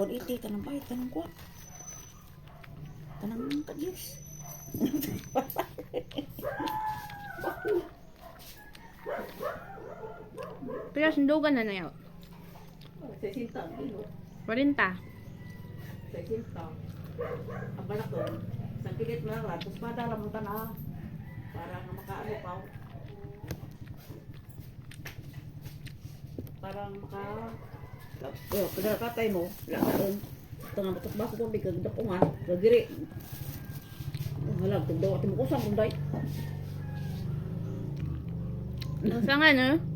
180 tanang bayad tanang kuha. Tanang kadyos. Pero sundugan na na yun. 60 ang kilo. 40. 60. Ang balak doon. Isang kilit na lang. Tapos madala mo na. Para nga makaano pa. Parang maka... Pagkakatay mo, lakaan. Tengah batas baso ko, bigag dapungan. Gagiri. Halag, tagdawa. Timukusang kunday. Ang sanga, no?